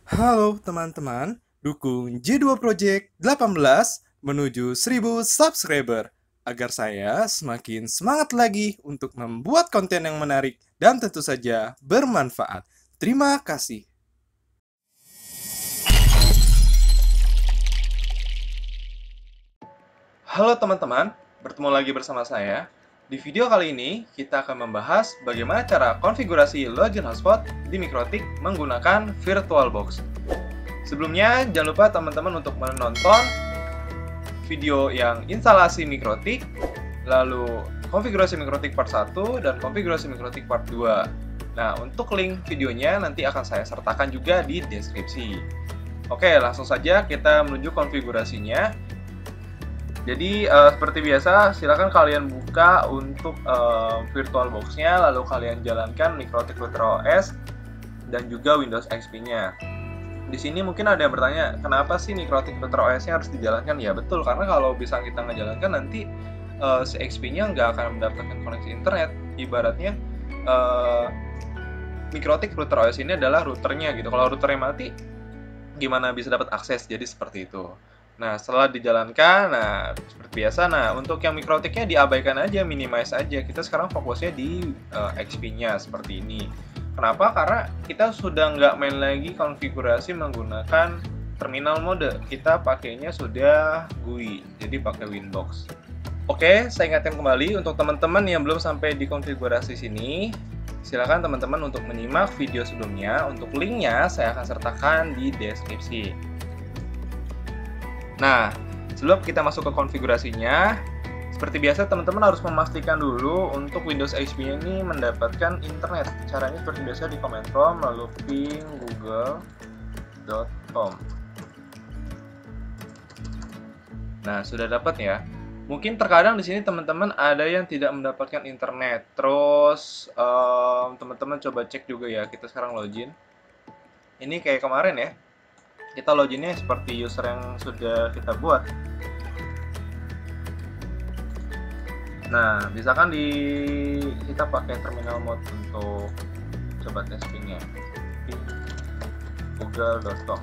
Halo teman-teman, dukung J2 Project 18 menuju 1000 subscriber agar saya semakin semangat lagi untuk membuat konten yang menarik dan tentu saja bermanfaat. Terima kasih. Halo teman-teman, bertemu lagi bersama saya. Di video kali ini, kita akan membahas bagaimana cara konfigurasi login hotspot di Mikrotik menggunakan VirtualBox. Sebelumnya, jangan lupa teman-teman untuk menonton video yang instalasi Mikrotik, lalu konfigurasi Mikrotik part 1 dan konfigurasi Mikrotik part 2. Nah, untuk link videonya nanti akan saya sertakan juga di deskripsi. Oke, langsung saja kita menuju konfigurasinya. Jadi seperti biasa, silakan kalian buka untuk VirtualBox-nya, lalu kalian jalankan Mikrotik OS dan juga Windows XP-nya. Di sini mungkin ada yang bertanya, kenapa sih Mikrotik OS-nya harus dijalankan? Ya betul, karena kalau bisa kita ngejalankan nanti si XP-nya nggak akan mendapatkan koneksi internet. Ibaratnya Mikrotik OS ini adalah routernya gitu. Kalau routernya mati, gimana bisa dapat akses? Jadi seperti itu. Nah, setelah dijalankan, nah seperti biasa, nah untuk yang Mikrotiknya diabaikan aja, minimize aja. Kita sekarang fokusnya di XP-nya seperti ini. Kenapa? Karena kita sudah nggak main lagi konfigurasi menggunakan terminal mode. Kita pakainya sudah GUI, jadi pakai Winbox. Oke, saya ingatkan kembali untuk teman-teman yang belum sampai di konfigurasi sini, silakan teman-teman untuk menyimak video sebelumnya. Untuk linknya saya akan sertakan di deskripsi. Nah, sebelum kita masuk ke konfigurasinya, seperti biasa teman-teman harus memastikan dulu untuk Windows XP ini mendapatkan internet. Caranya seperti biasa di command prompt, lalu ping google.com. Nah, sudah dapat ya. Mungkin terkadang di sini teman-teman ada yang tidak mendapatkan internet. Terus teman-teman coba cek juga ya. Kita sekarang login. Ini kayak kemarin ya. Kita loginnya seperti user yang sudah kita buat. Nah, misalkan kita pakai terminal mode untuk coba testingnya google.com.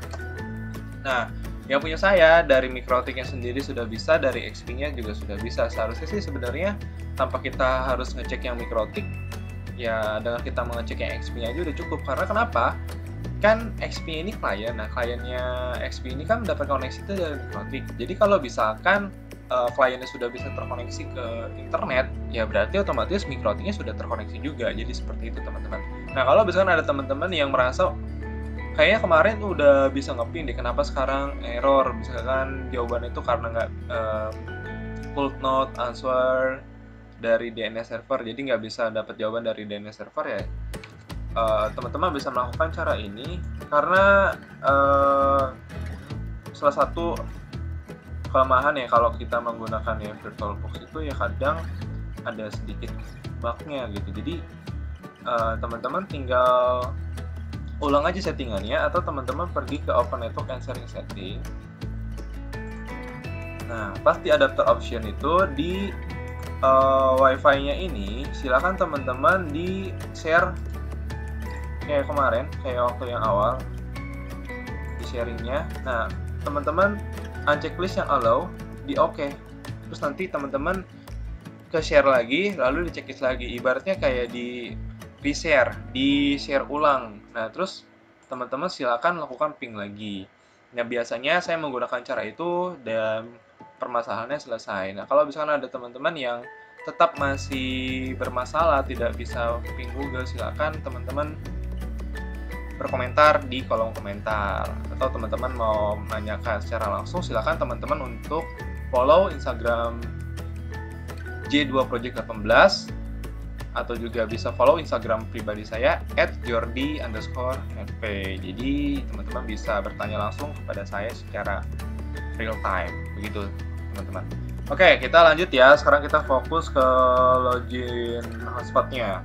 Nah, yang punya saya dari Mikrotiknya sendiri sudah bisa, dari XP-nya juga sudah bisa. Seharusnya sih sebenarnya tanpa kita harus ngecek yang Mikrotik, ya dengan kita mengecek yang XP-nya aja udah cukup. Karena kenapa? Kan XP ini klien, nah kliennya XP ini kan mendapat koneksi itu dari Mikrotik. Jadi kalau misalkan kliennya sudah bisa terkoneksi ke internet, ya berarti otomatis Mikrotiknya sudah terkoneksi juga. Jadi seperti itu teman-teman. Nah, kalau misalkan ada teman-teman yang merasa kayaknya kemarin tuh udah bisa ngepin deh, kenapa sekarang error? Misalkan jawabannya itu karena nggak could not answer dari DNS server, jadi nggak bisa dapat jawaban dari DNS server ya. Teman-teman bisa melakukan cara ini karena salah satu kelemahan ya kalau kita menggunakan ya VirtualBox itu ya kadang ada sedikit bugnya gitu. Jadi teman-teman tinggal ulang aja settingannya, atau teman-teman pergi ke Open Network and Sharing Setting. Nah, pas di adapter option itu di Wi-Fi-nya ini silakan teman-teman di share kayak kemarin, kayak waktu yang awal di sharingnya. Nah, teman-teman uncheck list yang allow, di oke. Terus nanti teman-teman ke share lagi, lalu di checklist lagi. Ibaratnya kayak di share ulang. Nah, terus teman-teman silakan lakukan ping lagi. Nah, biasanya saya menggunakan cara itu dan permasalahannya selesai. Nah, kalau misalkan ada teman-teman yang tetap masih bermasalah, tidak bisa ping Google, silakan teman-teman berkomentar di kolom komentar, atau teman-teman mau menanyakan secara langsung, silakan teman-teman untuk follow Instagram J2 Project 18, atau juga bisa follow Instagram pribadi saya @jordi_fp. Jadi teman-teman bisa bertanya langsung kepada saya secara real time, begitu teman-teman. Oke, kita lanjut ya. Sekarang kita fokus ke login hotspotnya.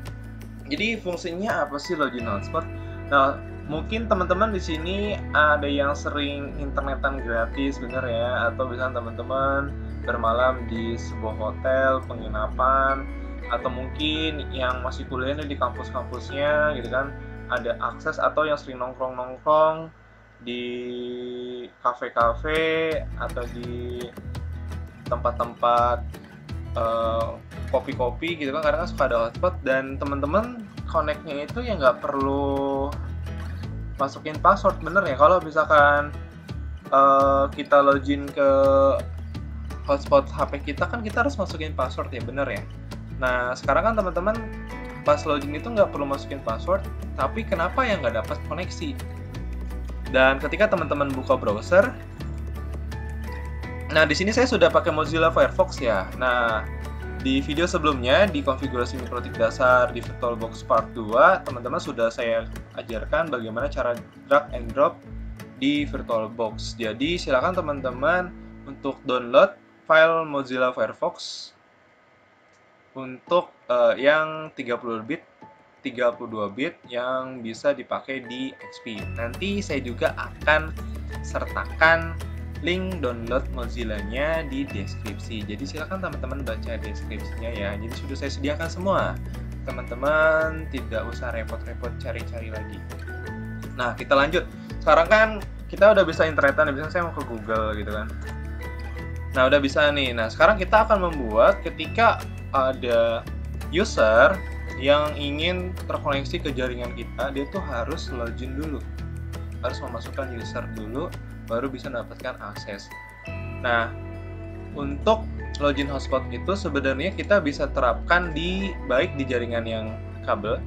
Jadi fungsinya apa sih login hotspot? Nah, mungkin teman-teman di sini ada yang sering internetan gratis, bener ya? Atau misalnya teman-teman bermalam di sebuah hotel, penginapan, atau mungkin yang masih kuliahnya di kampus-kampusnya gitu kan, ada akses, atau yang sering nongkrong-nongkrong di kafe-kafe atau di tempat-tempat kopi-kopi gitu kan, kadang kan suka ada hotspot dan teman-teman connect-nya itu ya nggak perlu masukin password, bener ya. Kalau misalkan kita login ke hotspot HP kita kan kita harus masukin password ya, bener ya. Nah sekarang kan teman-teman pas login itu nggak perlu masukin password, tapi kenapa ya nggak dapat koneksi? Dan ketika teman-teman buka browser, nah di sini saya sudah pakai Mozilla Firefox ya. Nah di video sebelumnya di konfigurasi mikrotik dasar di VirtualBox Part 2, teman-teman sudah saya ajarkan bagaimana cara drag and drop di VirtualBox. Jadi silakan teman-teman untuk download file Mozilla Firefox untuk yang 32 bit yang bisa dipakai di XP. Nanti saya juga akan sertakan link download Mozilla-nya di deskripsi. Jadi silakan teman-teman baca deskripsinya ya. Jadi sudah saya sediakan semua. Teman-teman tidak usah repot-repot cari-cari lagi. Nah, kita lanjut. Sekarang kan kita udah bisa internetan, biasanya saya mau ke Google gitu kan. Nah, udah bisa nih. Nah, sekarang kita akan membuat ketika ada user yang ingin terkoneksi ke jaringan kita, dia tuh harus login dulu. Harus memasukkan user dulu, baru bisa mendapatkan akses. Nah, untuk login hotspot itu sebenarnya kita bisa terapkan baik di jaringan yang kabel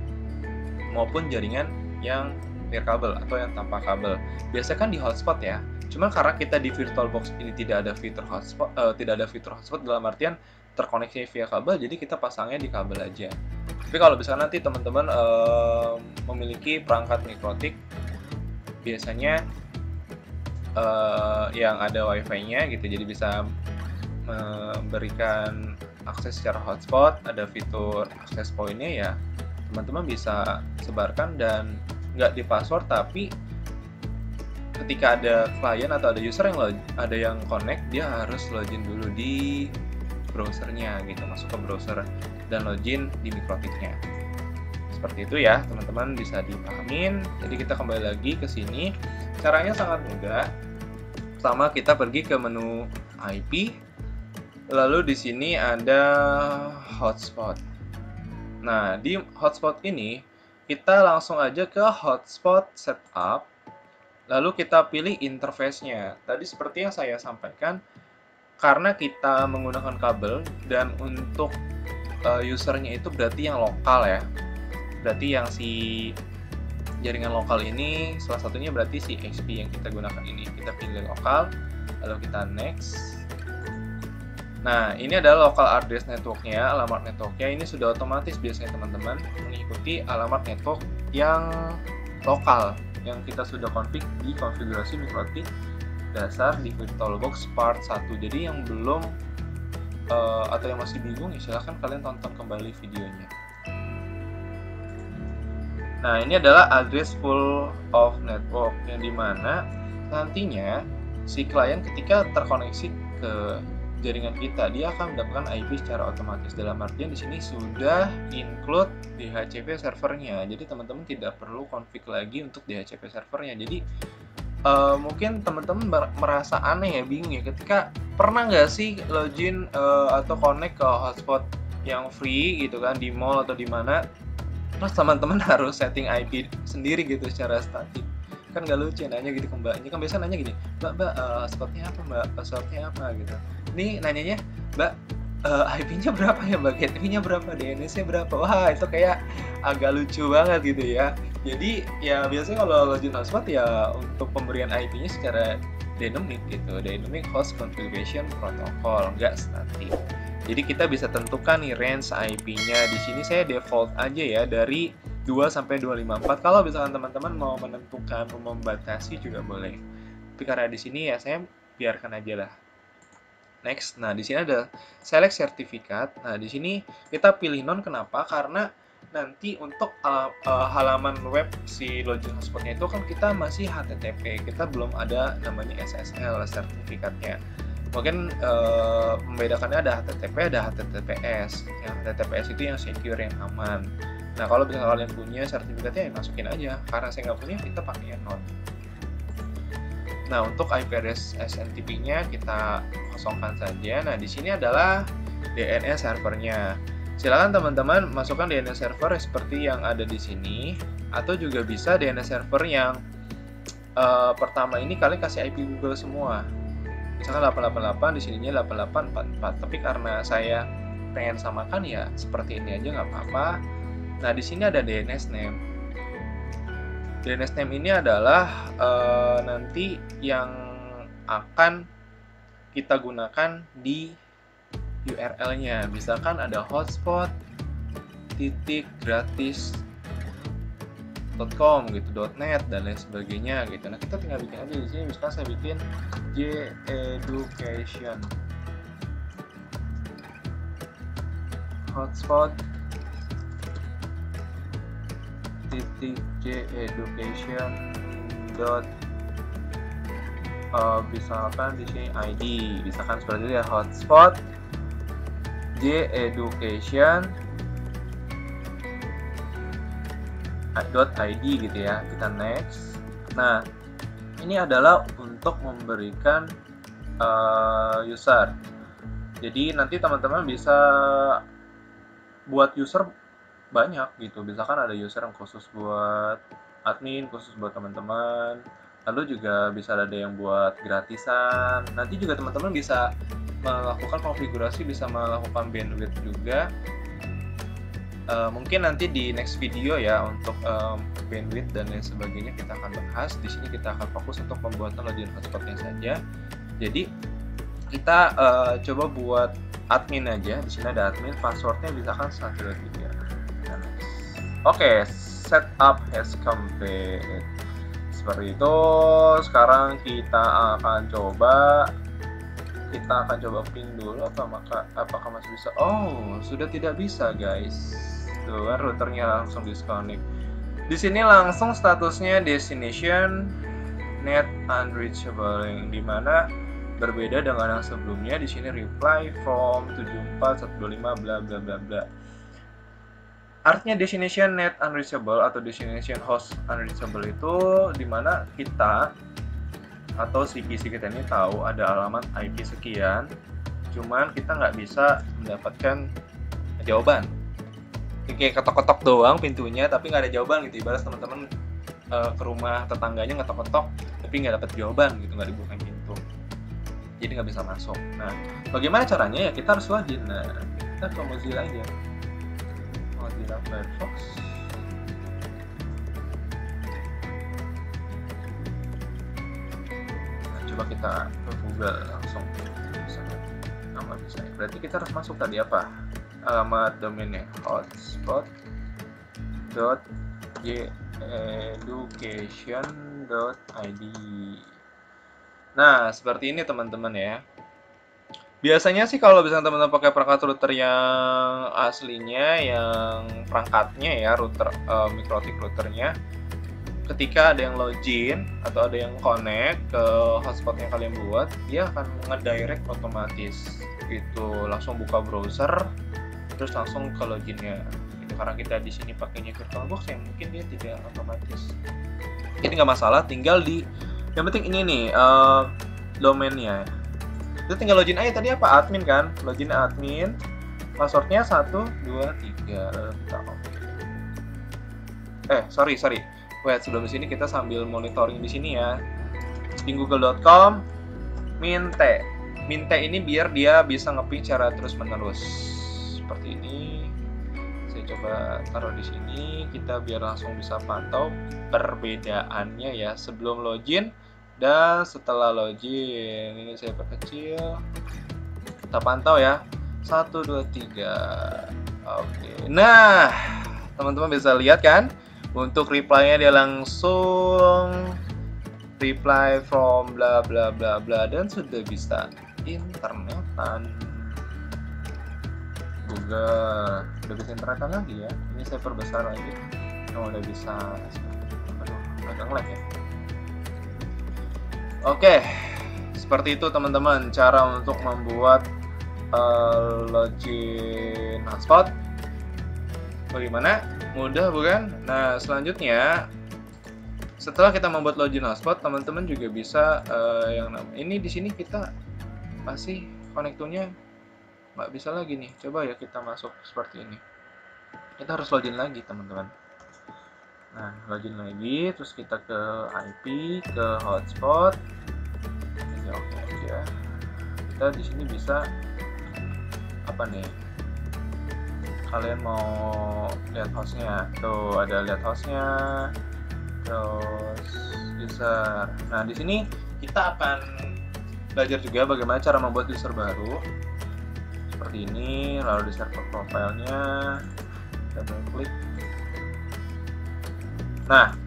maupun jaringan yang nirkabel atau yang tanpa kabel. Biasanya kan di hotspot ya. Cuma karena kita di VirtualBox ini tidak ada fitur hotspot, dalam artian terkoneksi via kabel, jadi kita pasangnya di kabel aja. Tapi kalau misalnya nanti teman-teman memiliki perangkat mikrotik, biasanya yang ada wifi-nya gitu, jadi bisa memberikan akses secara hotspot, ada fitur access point-nya ya, teman-teman bisa sebarkan dan nggak di password, tapi ketika ada klien atau ada user yang connect, dia harus login dulu di browsernya gitu, masuk ke browser dan login di mikrotiknya. Seperti itu ya, teman-teman bisa dipahamin. Jadi kita kembali lagi ke sini. Caranya sangat mudah. Pertama kita pergi ke menu IP. Lalu di sini ada hotspot. Nah, di hotspot ini kita langsung aja ke hotspot setup. Lalu kita pilih interface-nya. Tadi seperti yang saya sampaikan, karena kita menggunakan kabel dan untuk usernya itu berarti yang lokal ya. Berarti yang si jaringan lokal ini salah satunya berarti si XP yang kita gunakan ini. Kita pilih lokal, lalu kita next. Nah, ini adalah local address network-nya, alamat network-nya. Ini sudah otomatis biasanya teman-teman mengikuti alamat network yang lokal yang kita sudah config di konfigurasi mikrotik dasar di VirtualBox Part 1. Jadi yang belum atau yang masih bingung ya silahkan kalian tonton kembali videonya. Nah, ini adalah address full of network yang dimana nantinya si klien ketika terkoneksi ke jaringan kita, dia akan mendapatkan IP secara otomatis. Dalam artian di sini sudah include DHCP servernya. Jadi teman-teman tidak perlu config lagi untuk DHCP servernya. Jadi mungkin teman-teman merasa aneh ya, bingung ya, ketika pernah nggak sih login atau connect ke hotspot yang free gitu kan di mall atau di mana, terus teman-teman harus setting IP sendiri gitu secara statik. Kan nggak lucu nanya gitu ke mbaknya, kan biasa nanya gini, mbak hotspotnya apa mbak, passwordnya apa gitu. Ini nanyanya, mbak IP-nya berapa ya mbak, gateway-nya berapa, DNS-nya berapa. Wah itu kayak agak lucu banget gitu ya. Jadi ya biasanya kalau login hotspot ya untuk pemberian IP-nya secara dynamic gitu, dynamic host configuration protocol, nggak static. Jadi kita bisa tentukan nih range IP-nya. Di sini saya default aja ya dari 2 sampai 254. Kalau misalkan teman-teman mau menentukan, mau membatasi juga boleh. Tapi karena di sini ya saya biarkan aja lah. Next. Nah, di sini ada select sertifikat. Nah, di sini kita pilih non. Kenapa? Karena nanti untuk halaman web si login hotspotnya itu kan kita masih HTTP. Kita belum ada namanya SSL sertifikatnya. Mungkin membedakannya ada HTTP, ada HTTPS. Yang HTTPS itu yang secure, yang aman. Nah, kalau misalnya kalian punya sertifikatnya ya masukin aja. Karena saya nggak punya, kita pakai non. Nah, untuk IP address SMTP-nya kita kosongkan saja. Nah, di sini adalah DNS servernya. Silakan teman-teman masukkan DNS server seperti yang ada di sini, atau juga bisa DNS server yang pertama ini kalian kasih IP Google semua. Misalkan 888, di sininya 8844. Tapi karena saya pengen samakan ya seperti ini aja nggak apa-apa. Nah, di sini ada DNS name. DNS name ini adalah nanti yang akan kita gunakan di URL-nya. Misalkan ada hotspot.gratis.com gitu, .net dan lain sebagainya gitu. Nah, kita tinggal bikin aja di sini. Misalkan saya bikin J-Education hotspot .J-Education misalkan di sini ID, misalkan seperti itu ya, hotspot J-Education .id gitu ya, kita next. Nah, ini adalah untuk memberikan user. Jadi nanti teman-teman bisa buat user banyak gitu. Misalkan ada user yang khusus buat admin, khusus buat teman-teman. Lalu juga bisa ada yang buat gratisan. Nanti juga teman-teman bisa melakukan konfigurasi, bisa melakukan bandwidth juga. Mungkin nanti di next video ya untuk bandwidth dan lain sebagainya kita akan bahas. Di sini kita akan fokus untuk pembuatan login hotspotnya saja. Jadi kita coba buat admin aja. Di sini ada admin, passwordnya misalkan 123. Oke, setup has complete. Seperti itu. Sekarang kita akan coba ping dulu apakah masih bisa. Oh, sudah tidak bisa guys. Tuh kan routernya langsung disconnect. Di sini langsung statusnya destination net unreachable, yang dimana berbeda dengan yang sebelumnya. Di sini reply from 74125 bla bla bla bla. Artinya destination net unreachable atau destination host unreachable itu dimana kita atau si PC kita ini tahu ada alamat IP sekian, cuman kita nggak bisa mendapatkan jawaban. Kayak ketok-ketok doang pintunya, tapi nggak ada jawaban gitu. Ibarat teman-teman ke rumah tetangganya ngetok-ketok, tapi nggak dapat jawaban gitu, nggak dibukain pintu, jadi nggak bisa masuk. Nah, bagaimana caranya? Ya kita harus login. Nah, kita ke Mozilla aja, Mozilla Firefox. Coba kita ke Google langsung, nama bisa. Berarti kita harus masuk tadi apa? Alamat domainnya hotspot.jeducation.id. Nah, seperti ini teman-teman ya. Biasanya sih kalau misalnya teman-teman pakai perangkat router yang aslinya, yang perangkatnya ya, router mikrotik routernya, ketika ada yang login atau ada yang connect ke hotspot yang kalian buat, dia akan ngedirect otomatis gitu, langsung buka browser terus langsung ke loginnya gitu. Karena kita di sini pakainya VirtualBox yang mungkin dia tidak otomatis, jadi nggak masalah. Tinggal yang penting ini nih domainnya, itu tinggal login aja. Tadi apa, admin kan, login admin, passwordnya 123 lalu kita sorry wait, sebelum sini kita sambil monitoring di sini ya. Di google.com minte ini biar dia bisa nge-ping secara terus-menerus. Seperti ini. Saya coba taruh di sini, kita biar langsung bisa pantau perbedaannya ya, sebelum login dan setelah login. Ini saya perkecil. Kita pantau ya. 1 2 3. Oke. Nah, teman-teman bisa lihat kan? Untuk reply-nya dia langsung reply from bla bla bla bla, dan sudah bisa internetan. Google udah bisa internetan lagi ya. Ini saya perbesar lagi. Udah bisa. Aduh, agak nge-lag ya. Oke, seperti itu teman-teman cara untuk membuat login hotspot. Bagaimana? Mudah bukan? Nah, selanjutnya setelah kita membuat login hotspot, teman-teman juga bisa ini di sini kita masih konektornya nggak bisa lagi nih. Coba ya kita masuk seperti ini. Kita harus login lagi, teman-teman. Nah, login lagi, terus kita ke IP, ke hotspot. Ini oke aja. Kita di sini bisa apa nih? Kalian mau lihat hostnya? Tuh ada lihat hostnya. Terus user. Nah, di sini kita akan belajar juga bagaimana cara membuat user baru. Seperti ini, lalu di server profile-nya, double klik. Nah,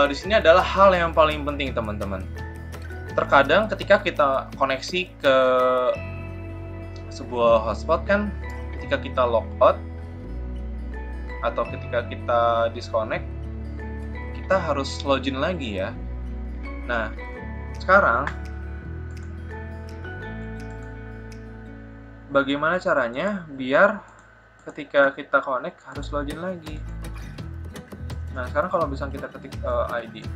di sini adalah hal yang paling penting, teman-teman. Terkadang ketika kita koneksi ke sebuah hotspot kan, ketika kita logout atau ketika kita disconnect, kita harus login lagi ya. Nah, sekarang bagaimana caranya biar ketika kita connect harus login lagi. Nah, sekarang kalau bisa kita ketik ID.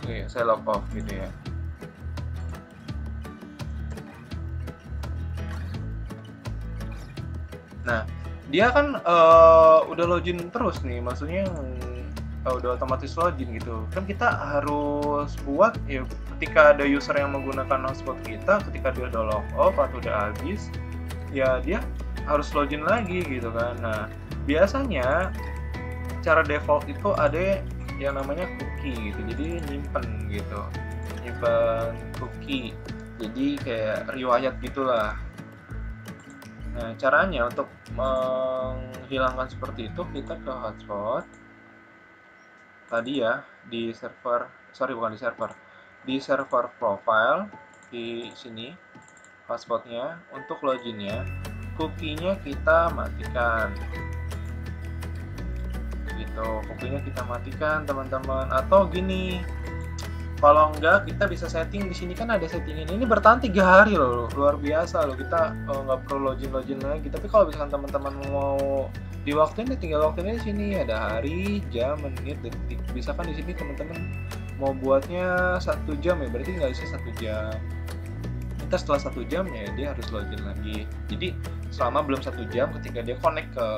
Oke, saya log off gitu ya. Nah, dia kan udah login terus nih, maksudnya udah otomatis login gitu. Kan kita harus buat ya ketika ada user yang menggunakan hotspot kita, ketika dia udah log off atau udah habis, ya dia harus login lagi gitu kan. Nah, biasanya cara default itu ada yang namanya cookie gitu, jadi nyimpen gitu, nyimpen cookie, jadi kayak riwayat gitulah. Nah, caranya untuk menghilangkan seperti itu, kita ke hotspot tadi ya, di server, di server profile di sini hotspotnya. Untuk loginnya, cookie-nya kita matikan. Cookie-nya kita matikan, teman-teman. Atau gini, kalau enggak kita bisa setting di sini, kan ada setting ini bertahan 3 hari loh, luar biasa loh. Kita nggak perlu login lagi. Tapi kalau misalkan teman-teman mau di waktunya, tinggal waktunya di sini ada hari, jam, menit, detik. Bisa kan di sini teman-teman mau buatnya 1 jam ya, berarti nggak bisa 1 jam. Kita setelah 1 jam ya dia harus login lagi. Jadi selama belum 1 jam, ketika dia connect ke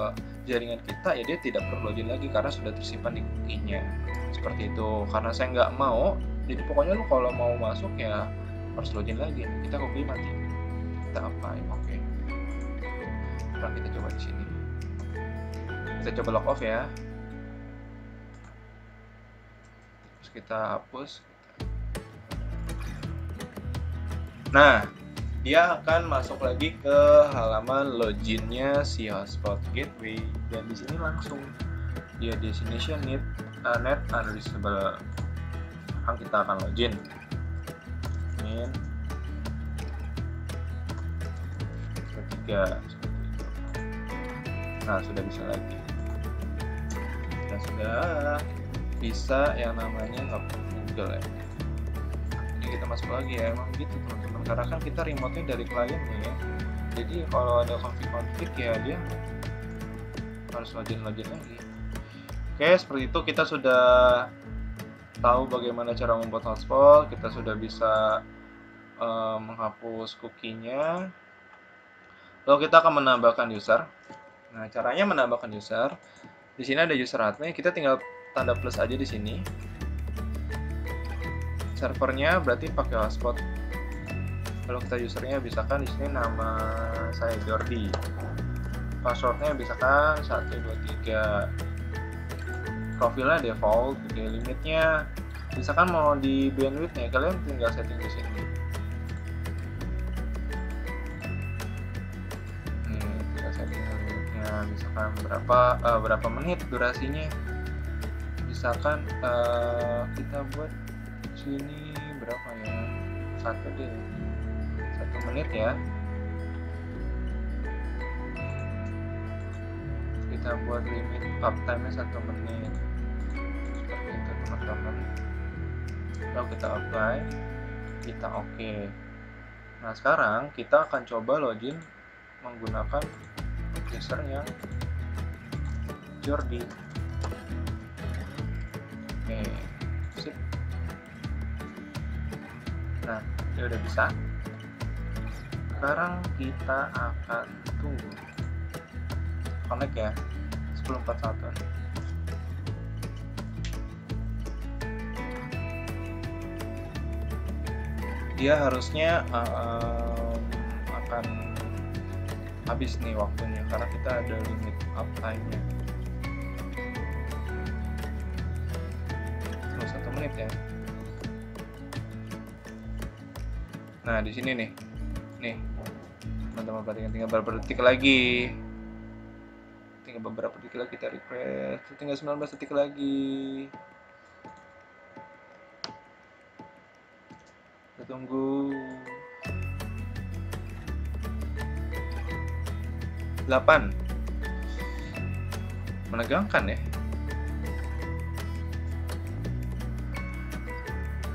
jaringan kita ya dia tidak perlu login lagi karena sudah tersimpan di cookie-nya. Seperti itu. Karena saya nggak mau, jadi pokoknya lu kalau mau masuk ya harus login lagi. Kita cookie mati. Kita apply, oke. Sekarang kita coba di sini. Kita coba log off ya. Terus kita hapus. Nah, dia akan masuk lagi ke halaman loginnya si hotspot gateway, dan di sini langsung dia destination net unreachable. Sekarang kita akan login. Ketiga. Nah, sudah bisa lagi. Dan sudah bisa yang namanya open Google ya. Ini kita masuk lagi ya, emang gitu teman-teman. Karena kan kita remote-nya dari kliennya ya. Jadi kalau ada konflik ya dia harus login lagi. Oke, seperti itu kita sudah tahu bagaimana cara membuat hotspot. Kita sudah bisa menghapus cookie-nya. Lalu kita akan menambahkan user. Nah, caranya menambahkan user. Di sini ada user admin, kita tinggal tanda plus aja di sini. Servernya berarti pakai hotspot. Kalau kita usernya misalkan di sini nama saya Jordi. Passwordnya misalkan 123. Profilnya default, limitnya misalkan mau di bandwidth-nya kalian tinggal setting di sini. Tinggal setting limitnya misalkan berapa menit durasinya. Misalkan kita buat sini berapa ya? 1 menit ya. Kita buat limit uptime-nya 1 menit. Seperti itu teman-teman. Lalu kita apply, kita oke. Nah, sekarang kita akan coba login menggunakan user yang Jordi. Oke. Nah, dia udah bisa. Sekarang kita akan tunggu connect ya, 1041. Dia harusnya akan habis nih waktunya karena kita ada limit uptime-nya. 1 menit ya. Nah, di sini nih. Nih. Teman-teman perhatikan, tinggal beberapa detik lagi. Tinggal beberapa detik lagi kita refresh. Tinggal 19 detik lagi. Kita tunggu. 8. Menegangkan ya.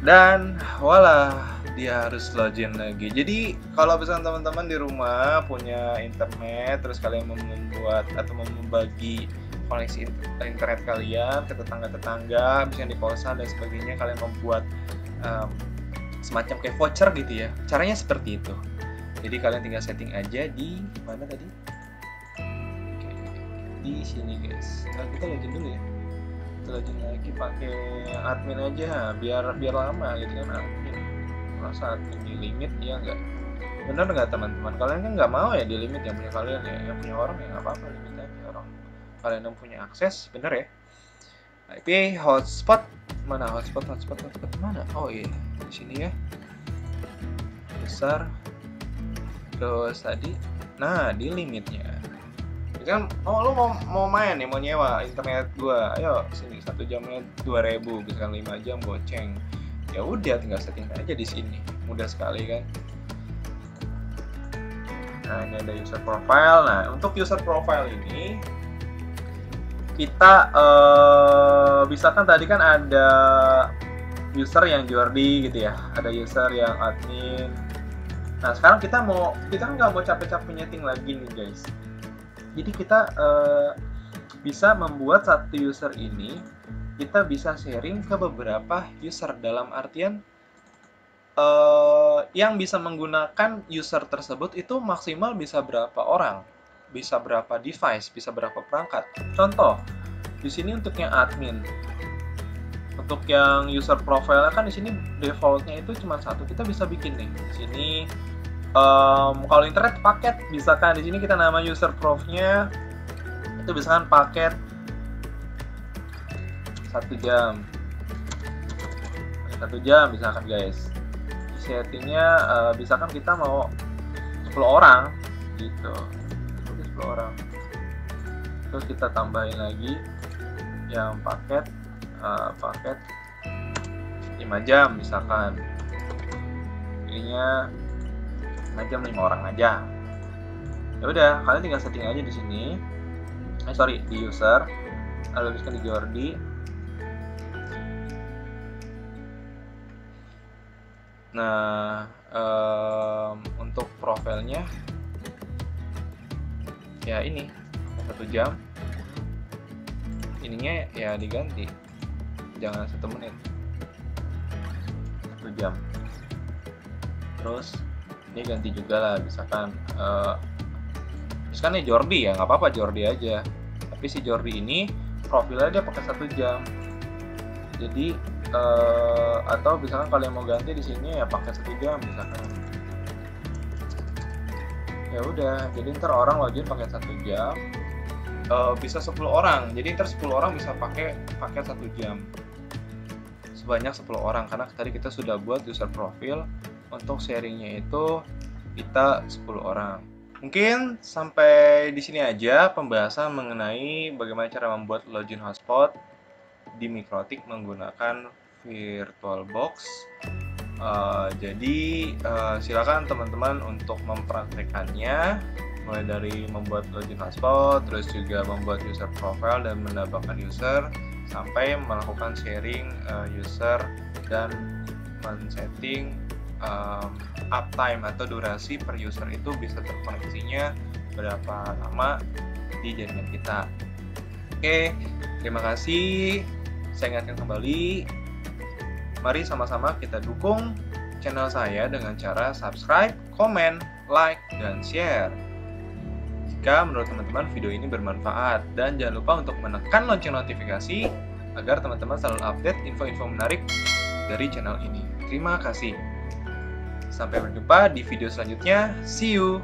Dan voila, dia harus login lagi. Jadi kalau misalnya teman-teman di rumah punya internet, terus kalian membuat atau membagi koneksi internet kalian ke tetangga-tetangga, misalnya di kosan dan sebagainya, kalian membuat semacam kayak voucher gitu ya. Caranya seperti itu. Jadi kalian tinggal setting aja di mana tadi? Oke, di sini guys. Nah, kita login dulu ya. Login lagi pakai admin aja biar lama gitu kan. Admin masa admin di limit ya nggak, bener nggak teman-teman? Kalian kan nggak mau ya di limit, yang punya kalian ya, yang punya orang ya nggak apa-apa limit aja. Orang kalian yang punya akses bener ya. IP hotspot mana? Hotspot mana? Oh iya, di sini ya, besar. Terus tadi nah di limitnya kan, oh lu mau main nih, mau nyewa internet gua, ayo sini 1 jamnya 2.000, misalkan 5 jam goceng. Ya udah, tinggal setting aja di sini, mudah sekali kan. Nah, ini ada user profile. Nah, untuk user profile ini kita bisa kan, tadi kan ada user yang Jordi gitu ya, ada user yang admin. Nah, sekarang kita kan nggak mau capek-capek nyeting lagi nih guys. Jadi kita bisa membuat satu user ini, kita bisa sharing ke beberapa user, dalam artian yang bisa menggunakan user tersebut itu maksimal bisa berapa orang, bisa berapa device, bisa berapa perangkat. Contoh, di sini untuk yang admin, untuk yang user profile kan di sini defaultnya itu cuma 1, kita bisa bikin nih di sini. Kalau internet paket, misalkan di sini kita nama user prof-nya itu misalkan paket 1 jam, 1 jam misalkan guys. Di settingnya misalkan kita mau 10 orang gitu, 10 orang. Terus kita tambahin lagi yang paket 5 jam misalkan, ininya 5 jam 5 orang aja. Ya udah, kalian tinggal setting aja di sini. Di user. Lalu tuliskan di Jordi. Nah, untuk profilnya ya ini 1 jam. Ininya ya diganti, jangan 1 menit, 1 jam. Terus ini ganti juga lah, misalkan misalkan Jordi ya, nggak apa-apa Jordi aja, tapi si Jordi ini profilnya dia pakai 1 jam. Jadi atau misalkan kalian mau ganti di sini ya pakai 1 jam misalkan. Ya udah, jadi ntar orang login pakai 1 jam, bisa 10 orang, jadi ntar 10 orang bisa pakai 1 jam, sebanyak 10 orang, karena tadi kita sudah buat user profile. Untuk sharingnya itu kita 10 orang. Mungkin sampai di sini aja pembahasan mengenai bagaimana cara membuat login hotspot di Mikrotik menggunakan VirtualBox. Jadi silakan teman-teman untuk mempraktekannya, mulai dari membuat login hotspot, terus juga membuat user profile dan menambahkan user, sampai melakukan sharing user dan men-setting uptime atau durasi per user itu bisa terkoneksinya berapa lama di jaringan kita. Oke, terima kasih. Saya ingatkan kembali, mari sama-sama kita dukung channel saya dengan cara subscribe, komen, like, dan share. Jika menurut teman-teman video ini bermanfaat, dan jangan lupa untuk menekan lonceng notifikasi agar teman-teman selalu update info-info menarik dari channel ini. Terima kasih. Sampai berjumpa di video selanjutnya. See you!